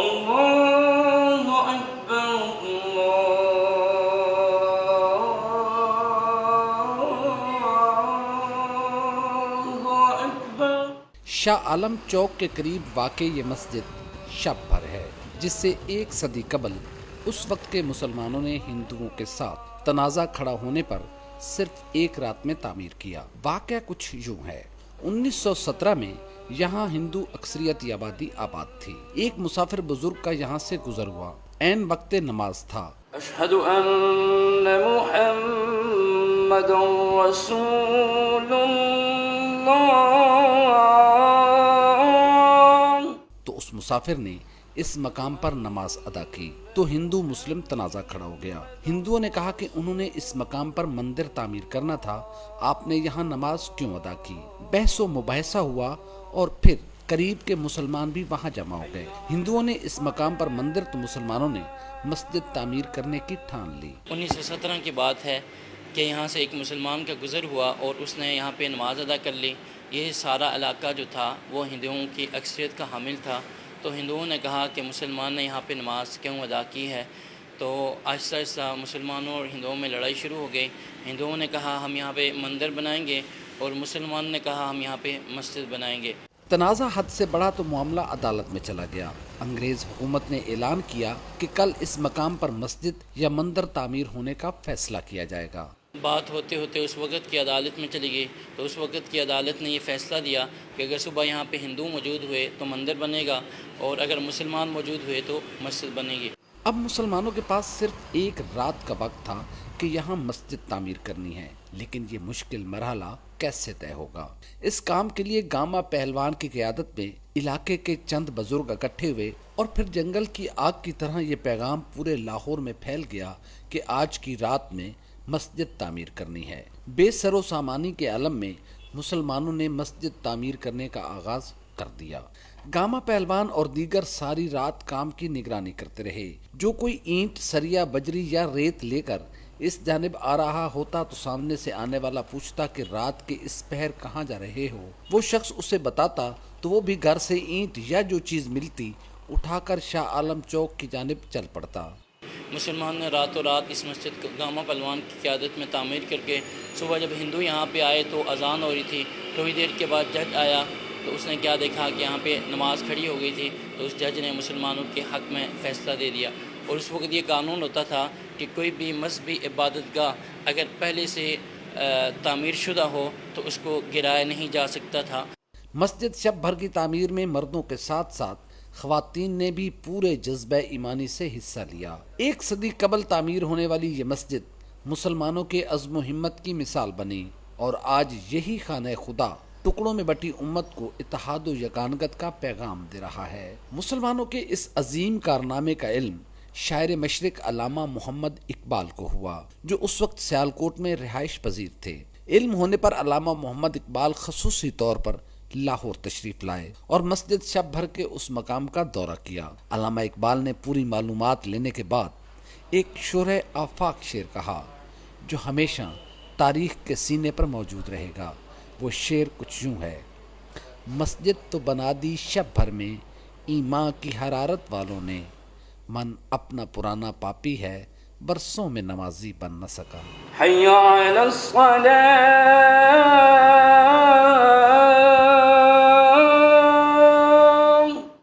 اللہ اکبر اللہ اکبر۔ شاہ عالم چوک کے قریب واقع یہ مسجد شب بھر ہے، جس سے 1 صدی قبل اس وقت کے مسلمانوں نے ہندوؤں کے ساتھ تنازع کھڑا ہونے پر صرف 1 رات میں تعمیر کیا۔ واقعہ کچھ یوں ہے، 1917 میں یہاں ہندو اکثریتی آبادی آباد تھی۔ ایک مسافر بزرگ کا یہاں سے گزر ہوا، عین وقت نماز تھا۔ اشہد ان محمد رسول اللہ، تو اس مسافر نے اس مقام پر نماز ادا کی تو ہندو مسلم تنازع کھڑا ہو گیا۔ ہندوؤں نے کہا کہ انہوں نے اس مقام پر مندر تعمیر کرنا تھا، آپ نے یہاں نماز کیوں ادا کی؟ بحث و مباحثہ ہوا اور پھر قریب کے مسلمان بھی وہاں جمع ہو گئے۔ ہندوؤں نے اس مقام پر مندر تو مسلمانوں نے مسجد تعمیر کرنے کی ٹھان لی۔ 1917 کی بات ہے کہ یہاں سے ایک مسلمان کا گزر ہوا اور اس نے یہاں پہ نماز ادا کر لی۔ یہ سارا علاقہ جو تھا وہ ہندوؤں کی اکثریت کا حامل تھا، تو ہندوؤں نے کہا کہ مسلمان نے یہاں پہ نماز کیوں ادا کی ہے؟ تو آہستہ آہستہ مسلمانوں اور ہندوؤں میں لڑائی شروع ہو گئی۔ ہندوؤں نے کہا ہم یہاں پہ مندر بنائیں گے اور مسلمانوں نے کہا ہم یہاں پہ مسجد بنائیں گے۔ تنازع حد سے بڑھا تو معاملہ عدالت میں چلا گیا۔ انگریز حکومت نے اعلان کیا کہ کل اس مقام پر مسجد یا مندر تعمیر ہونے کا فیصلہ کیا جائے گا۔ بات ہوتے ہوتے اس وقت کی عدالت میں چلی گئی، تو اس وقت کی عدالت نے یہ فیصلہ دیا کہ اگر صبح یہاں پہ ہندو موجود ہوئے تو مندر بنے گا، اور اگر مسلمان موجود ہوئے تو مسجد بنے گی۔ اب مسلمانوں کے پاس صرف 1 رات کا وقت تھا کہ یہاں مسجد تعمیر کرنی ہے، لیکن یہ مشکل مرحلہ کیسے طے ہوگا؟ اس کام کے لیے گاما پہلوان کی قیادت میں علاقے کے چند بزرگ اکٹھے ہوئے اور پھر جنگل کی آگ کی طرح یہ پیغام پورے لاہور میں پھیل گیا کہ آج کی رات میں مسجد تعمیر کرنی ہے۔ بے سر و سامانی کے عالم میں مسلمانوں نے مسجد تعمیر کرنے کا آغاز کر دیا۔ گاما پہلوان اور دیگر ساری رات کام کی نگرانی کرتے رہے۔ جو کوئی اینٹ، سریا، بجری یا ریت لے کر اس جانب آ رہا ہوتا تو سامنے سے آنے والا پوچھتا کہ رات کے اس پہر کہاں جا رہے ہو؟ وہ شخص اسے بتاتا تو وہ بھی گھر سے اینٹ یا جو چیز ملتی اٹھا کر شاہ عالم چوک کی جانب چل پڑتا۔ مسلمان نے راتوں رات اس مسجد کو گاما پہلوان کی قیادت میں تعمیر کر کے، صبح جب ہندو یہاں پہ آئے تو اذان ہو رہی تھی، تھوڑی دیر کے بعد جج آیا تو اس نے کیا دیکھا کہ یہاں پہ نماز کھڑی ہو گئی تھی، تو اس جج نے مسلمانوں کے حق میں فیصلہ دے دیا۔ اور اس وقت یہ قانون ہوتا تھا کہ کوئی بھی مذہبی عبادت گاہ اگر پہلے سے تعمیر شدہ ہو تو اس کو گرایا نہیں جا سکتا تھا۔ مسجد شب بھر کی تعمیر میں مردوں کے ساتھ ساتھ خواتین نے بھی پورے جذبہ ایمانی سے حصہ لیا۔ 1 صدی قبل تعمیر ہونے والی یہ مسجد مسلمانوں کے عزم و ہمت کی مثال بنی، اور آج یہی خانہ خدا ٹکڑوں میں بٹی امت کو اتحاد و یگانگت کا پیغام دے رہا ہے۔ مسلمانوں کے اس عظیم کارنامے کا علم شاعر مشرق علامہ محمد اقبال کو ہوا، جو اس وقت سیالکوٹ میں رہائش پذیر تھے۔ علم ہونے پر علامہ محمد اقبال خصوصی طور پر لاہور تشریف لائے اور مسجد شب بھر کے اس مقام کا دورہ کیا۔ علامہ اقبال نے پوری معلومات لینے کے بعد ایک شرح آفاق شعر کہا جو ہمیشہ تاریخ کے سینے پر موجود رہے گا۔ وہ شعر کچھ یوں ہے: مسجد تو بنا دی شب بھر میں ایمان کی حرارت والوں نے، من اپنا پرانا پاپی ہے برسوں میں نمازی بن نہ سکا۔ حی علی الصلاۃ